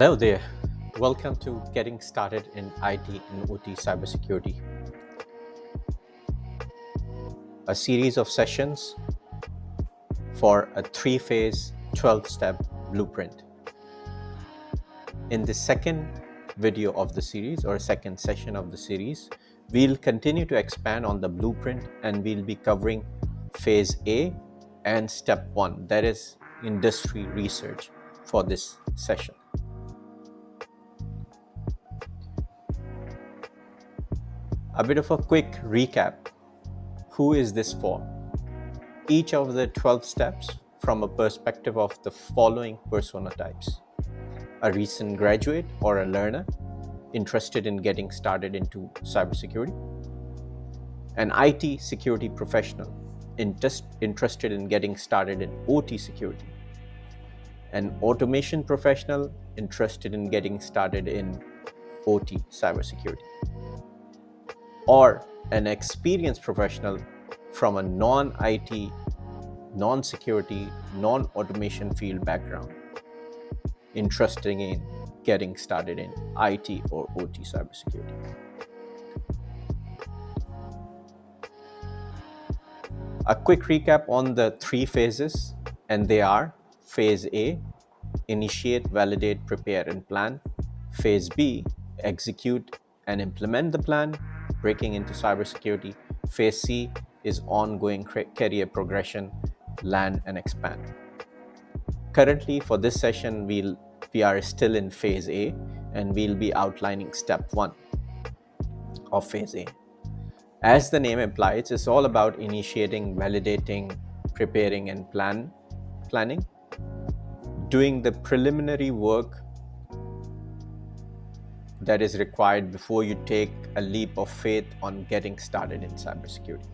Hello there. Welcome to Getting Started in IT and OT Cybersecurity, a series of sessions for a three-phase, 12-step blueprint. In the second video of the series, or second session of the series, we'll continue to expand on the blueprint and we'll be covering phase A and step 1, that is industry research for this session. A bit of a quick recap. Who is this for? Each of the 12 steps from a perspective of the following persona types: a recent graduate or a learner interested in getting started into cybersecurity, an IT security professional interested in getting started in OT security, an automation professional interested in getting started in OT cybersecurity, or an experienced professional from a non-IT, non-security, non-automation field background interested in getting started in IT or OT cybersecurity. A quick recap on the three phases, and they are: Phase A, initiate, validate, prepare, and plan; Phase B, execute and implement the plan, breaking into cybersecurity; Phase C is ongoing career progression, land and expand. Currently, for this session, we are still in Phase A, and we'll be outlining step 1 of Phase A. As the name implies, it's all about initiating, validating, preparing, and planning, doing the preliminary work that is required before you take a leap of faith on getting started in cybersecurity.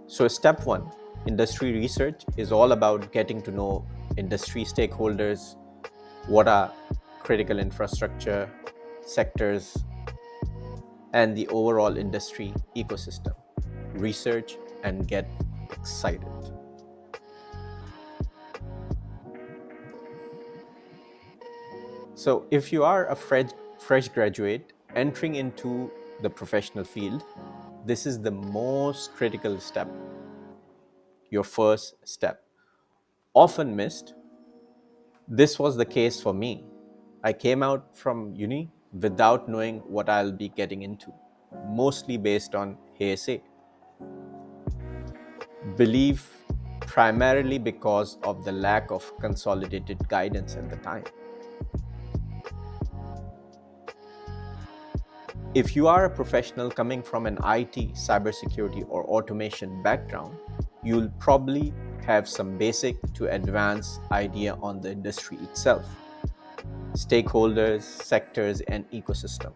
So step 1, industry research, is all about getting to know industry stakeholders, what are critical infrastructure sectors, and the overall industry ecosystem. Research and get excited. So if you are a fresh graduate entering into the professional field, this is the most critical step, your first step. Often missed. This was the case for me. I came out from uni without knowing what I'll be getting into, mostly based on hearsay. Believe primarily because of the lack of consolidated guidance at the time. If you are a professional coming from an IT, cybersecurity, or automation background, you'll probably have some basic to advanced idea on the industry itself, stakeholders, sectors, and ecosystem.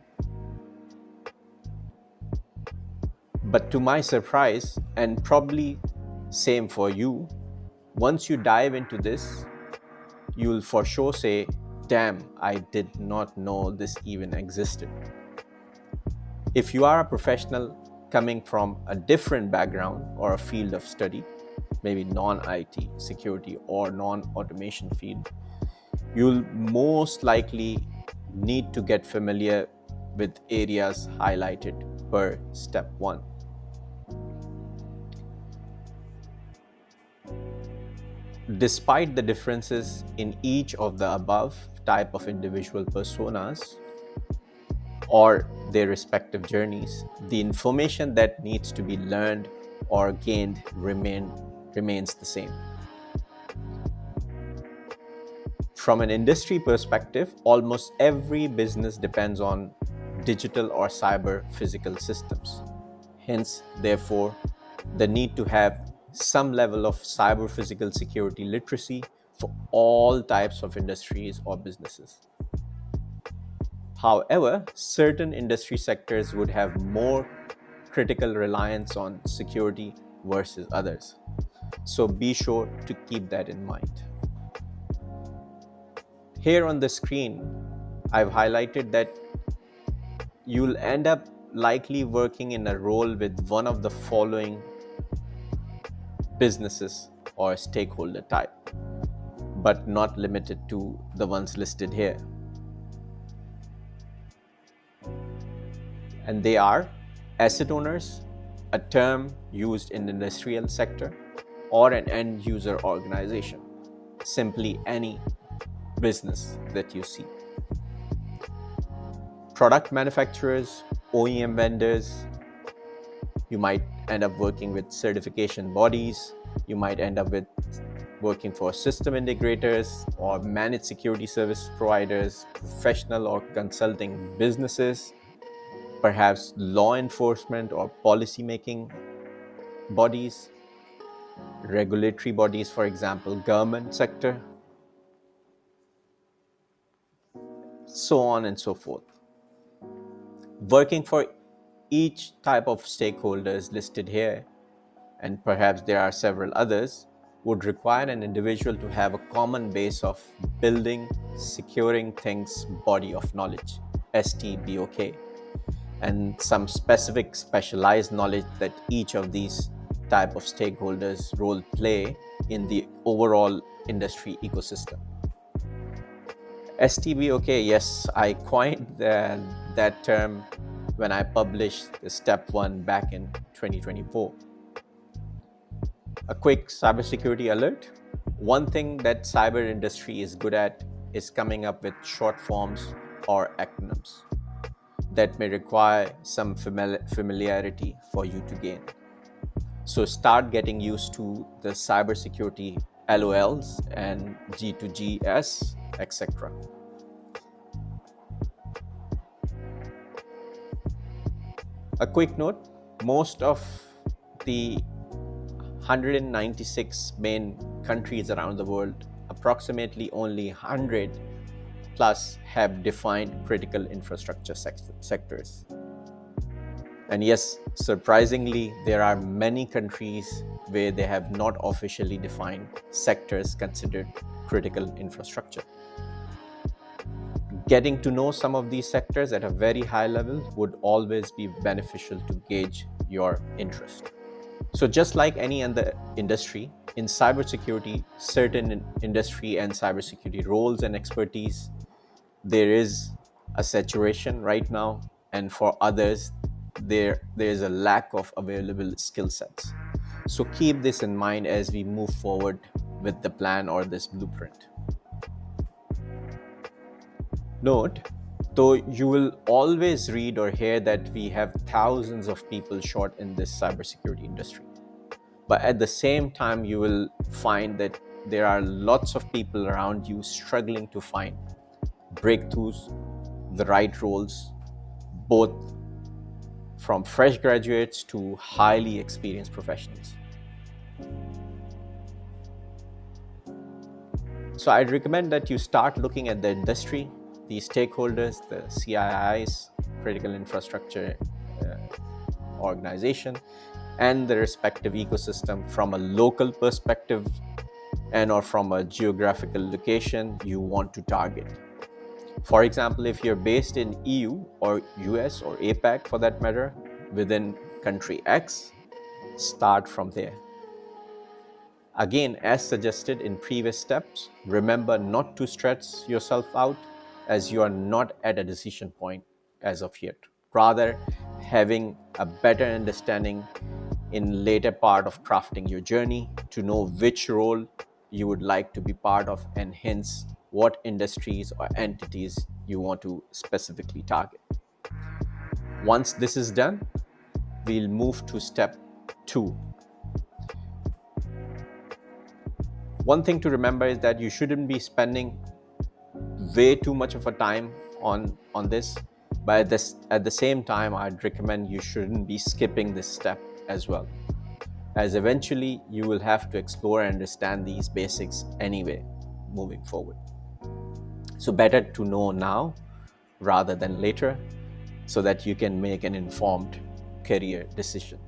But to my surprise, and probably same for you, once you dive into this, you'll for sure say, damn, I did not know this even existed. If you are a professional coming from a different background or a field of study, maybe non-IT, security, or non-automation field, you'll most likely need to get familiar with areas highlighted per step 1. Despite the differences in each of the above type of individual personas or their respective journeys, the information that needs to be learned or gained remains the same. From an industry perspective, almost every business depends on digital or cyber physical systems. Hence, therefore, the need to have some level of cyber physical security literacy for all types of industries or businesses. However, certain industry sectors would have more critical reliance on security versus others. So be sure to keep that in mind. Here on the screen, I've highlighted that you'll end up likely working in a role with one of the following businesses or stakeholder type, but not limited to the ones listed here. And they are asset owners, a term used in the industrial sector, or an end user organization, simply any business that you see. Product manufacturers, OEM vendors, you might end up working with certification bodies, you might end up with working for system integrators or managed security service providers, professional or consulting businesses, perhaps law enforcement or policy making bodies, regulatory bodies, for example, government sector, so on and so forth. Working for each type of stakeholders listed here, and perhaps there are several others, would require an individual to have a common base of building, securing things, body of knowledge, STBOK, and some specific specialized knowledge that each of these type of stakeholders role play in the overall industry ecosystem. STBOK, yes, I coined that term when I published the step 1 back in 2024. A quick cybersecurity alert. One thing that cyber industry is good at is coming up with short forms or acronyms that may require some familiarity for you to gain. So start getting used to the cybersecurity LOLs and G2GS, etc. A quick note, most of the 196 main countries around the world, approximately only 100 plus have defined critical infrastructure sectors. And yes, surprisingly, there are many countries where they have not officially defined sectors considered critical infrastructure. Getting to know some of these sectors at a very high level would always be beneficial to gauge your interest. So just like any other industry, in cybersecurity, certain industry and cybersecurity roles and expertise, there is a saturation right now, and for others, there is a lack of available skill sets. So keep this in mind as we move forward with the plan or this blueprint. Note, though you will always read or hear that we have thousands of people short in this cybersecurity industry. But at the same time, you will find that there are lots of people around you struggling to find breakthroughs, the right roles, both from fresh graduates to highly experienced professionals. So I'd recommend that you start looking at the industry, the stakeholders, the CIIs, critical infrastructure organization, and the respective ecosystem from a local perspective and or from a geographical location you want to target. For example, if you're based in EU or US or APAC for that matter, within country X, start from there. Again, as suggested in previous steps, remember not to stress yourself out as you are not at a decision point as of yet. Rather, having a better understanding in later part of crafting your journey to know which role you would like to be part of and hence what industries or entities you want to specifically target. Once this is done, we'll move to step 2. One thing to remember is that you shouldn't be spending way too much of a time on this, but at the same time, I'd recommend you shouldn't be skipping this step as well, as eventually you will have to explore and understand these basics anyway moving forward. So better to know now rather than later so that you can make an informed career decision.